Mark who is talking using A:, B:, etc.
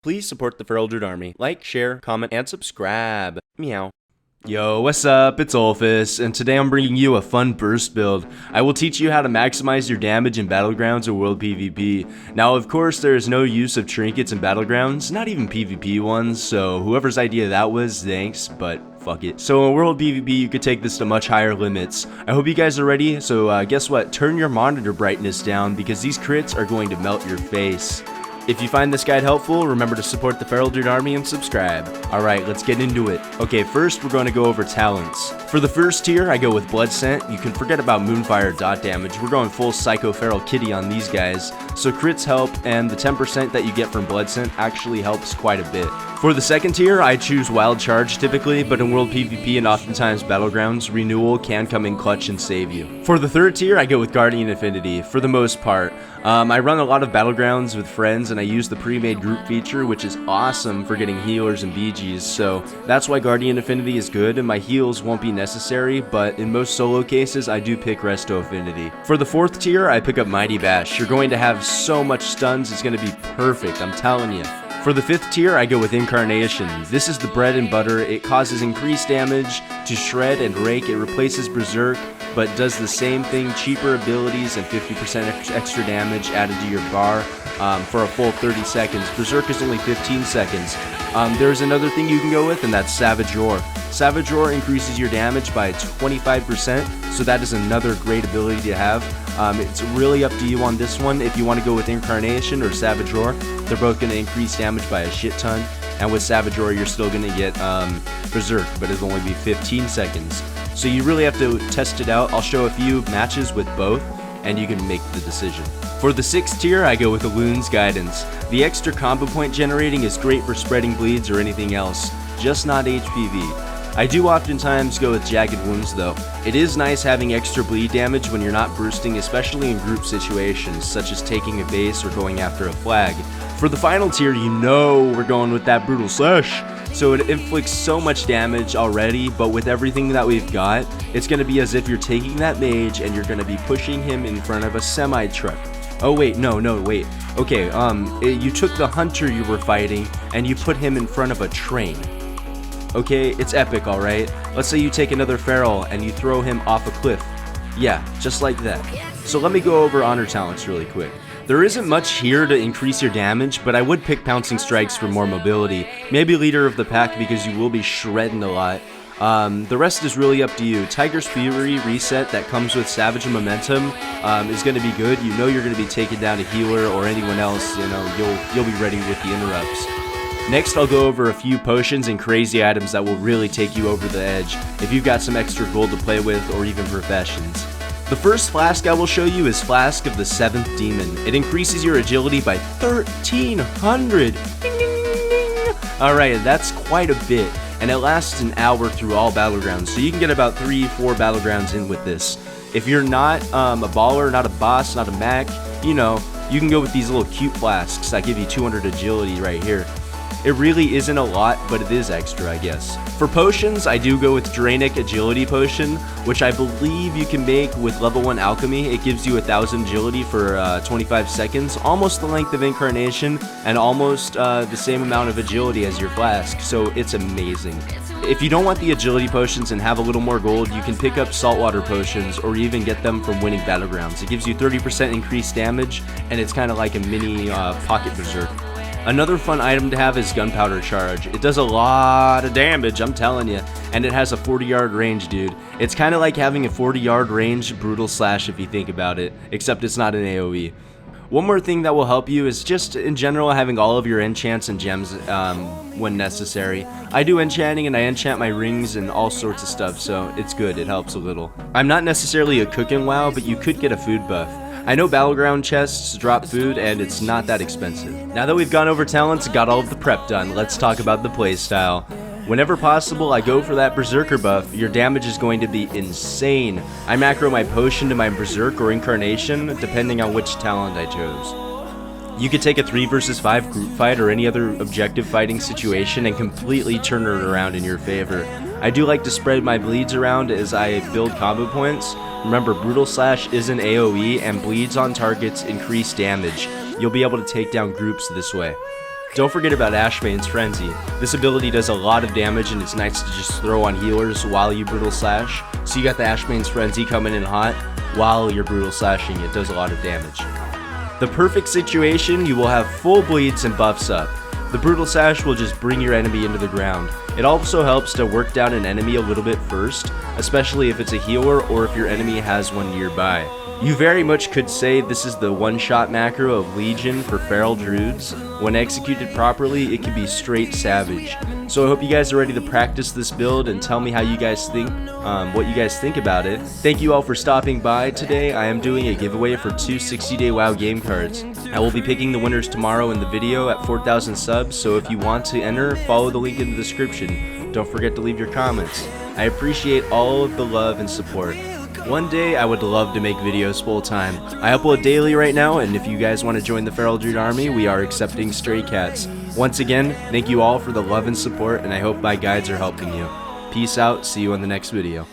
A: Please support the Feral Druid army. Like, share, comment, and subscribe. Meow. Yo, what's up? It's Olfis, and today I'm bringing you a fun burst build. I will teach you how to maximize your damage in Battlegrounds or World PvP. Now, of course, there is no use of trinkets in Battlegrounds, not even PvP ones, so whoever's idea that was, thanks, but fuck it. So in World PvP, you could take this to much higher limits. I hope you guys are ready, so guess what? Turn your monitor brightness down, because these crits are going to melt your face. If you find this guide helpful, remember to support the Feral Druid army and subscribe. Alright, let's get into it. Okay, first we're going to go over talents. For the first tier, I go with Blood Scent. You can forget about Moonfire dot damage. We're going full Psycho Feral Kitty on these guys. So crits help, and the 10% that you get from Blood Scent actually helps quite a bit. For the second tier, I choose Wild Charge typically, but in World PvP and oftentimes Battlegrounds, Renewal can come in clutch and save you. For the third tier, I go with Guardian Affinity, for the most part. I run a lot of Battlegrounds with friends, and I use the pre-made group feature, which is awesome for getting healers and BGs, so that's why Guardian Affinity is good, and my heals won't be necessary, but in most solo cases, I do pick Resto Affinity. For the fourth tier, I pick up Mighty Bash. You're going to have so much stuns, it's going to be perfect, I'm telling you. For the fifth tier, I go with Incarnation. This is the bread and butter. It causes increased damage to Shred and Rake. It replaces Berserk, but does the same thing, cheaper abilities and 50% extra damage added to your bar for a full 30 seconds. Berserk is only 15 seconds. There's another thing you can go with, and that's Savage Roar. Savage Roar increases your damage by 25%, so that is another great ability to have. It's really up to you on this one if you want to go with Incarnation or Savage Roar. They're both going to increase damage by a shit ton, and with Savage Roar you're still going to get Berserk, but it'll only be 15 seconds. So you really have to test it out. I'll show a few matches with both, and you can make the decision. For the sixth tier, I go with Elun's Guidance. The extra combo point generating is great for spreading bleeds or anything else, just not HPV. I do oftentimes go with Jagged Wounds though. It is nice having extra bleed damage when you're not bursting, especially in group situations, such as taking a base or going after a flag. For the final tier, you know we're going with that Brutal Slash. So it inflicts so much damage already, but with everything that we've got, it's going to be as if you're taking that mage and you're going to be pushing him in front of a semi-truck. Oh wait, no, wait. Okay, you took the hunter you were fighting and you put him in front of a train. Okay, it's epic, alright? Let's say you take another feral and you throw him off a cliff. Yeah, just like that. So let me go over honor talents really quick. There isn't much here to increase your damage, but I would pick Pouncing Strikes for more mobility. Maybe Leader of the Pack because you will be shredding a lot. The rest is really up to you. Tiger's Fury reset that comes with Savage and Momentum is going to be good. You know you're going to be taking down a healer or anyone else, you know, you'll be ready with the interrupts. Next, I'll go over a few potions and crazy items that will really take you over the edge if you've got some extra gold to play with or even professions. The first flask I will show you is Flask of the Seventh Demon. It increases your agility by 1,300. Alright, that's quite a bit, and it lasts an hour through all Battlegrounds, so you can get about 3-4 Battlegrounds in with this. If you're not a baller, not a boss, not a Mac, you know, you can go with these little cute flasks that give you 200 agility right here. It really isn't a lot, but it is extra, I guess. For potions, I do go with Draenic Agility Potion, which I believe you can make with level 1 Alchemy. It gives you 1,000 agility for 25 seconds, almost the length of Incarnation, and almost the same amount of agility as your flask, so it's amazing. If you don't want the agility potions and have a little more gold, you can pick up saltwater potions or even get them from winning Battlegrounds. It gives you 30% increased damage, and it's kind of like a mini pocket berserk. Another fun item to have is Gunpowder Charge. It does a lot of damage, I'm telling you, and it has a 40-yard range, dude. It's kind of like having a 40-yard range Brutal Slash if you think about it, except it's not an AoE. One more thing that will help you is just, in general, having all of your enchants and gems when necessary. I do enchanting and I enchant my rings and all sorts of stuff, so it's good, it helps a little. I'm not necessarily a cook in WoW, but you could get a food buff. I know Battleground chests drop food, and it's not that expensive. Now that we've gone over talents, got all of the prep done, let's talk about the playstyle. Whenever possible, I go for that Berserker buff. Your damage is going to be insane. I macro my potion to my Berserk or Incarnation, depending on which talent I chose. You could take a 3 versus 5 group fight or any other objective fighting situation and completely turn it around in your favor. I do like to spread my bleeds around as I build combo points. Remember, Brutal Slash is an AoE, and bleeds on targets increase damage. You'll be able to take down groups this way. Don't forget about Ashbane's Frenzy. This ability does a lot of damage and it's nice to just throw on healers while you Brutal Slash. So you got the Ashbane's Frenzy coming in hot while you're Brutal Slashing. It does a lot of damage. The perfect situation, you will have full bleeds and buffs up. The Brutal Slash will just bring your enemy into the ground. It also helps to work down an enemy a little bit first, especially if it's a healer or if your enemy has one nearby. You very much could say this is the one-shot macro of Legion for Feral Druids. When executed properly, it can be straight savage. So I hope you guys are ready to practice this build and tell me how you guys think, what you guys think about it. Thank you all for stopping by today. I am doing a giveaway for 2 60-day WoW game cards. I will be picking the winners tomorrow in the video at 4,000 subs, so if you want to enter, follow the link in the description. Don't forget to leave your comments. I appreciate all of the love and support. One day I would love to make videos full time. I upload daily right now, and if you guys want to join the Feral Druid army, we are accepting stray cats. Once again, thank you all for the love and support, and I hope my guides are helping you. Peace out, see you in the next video.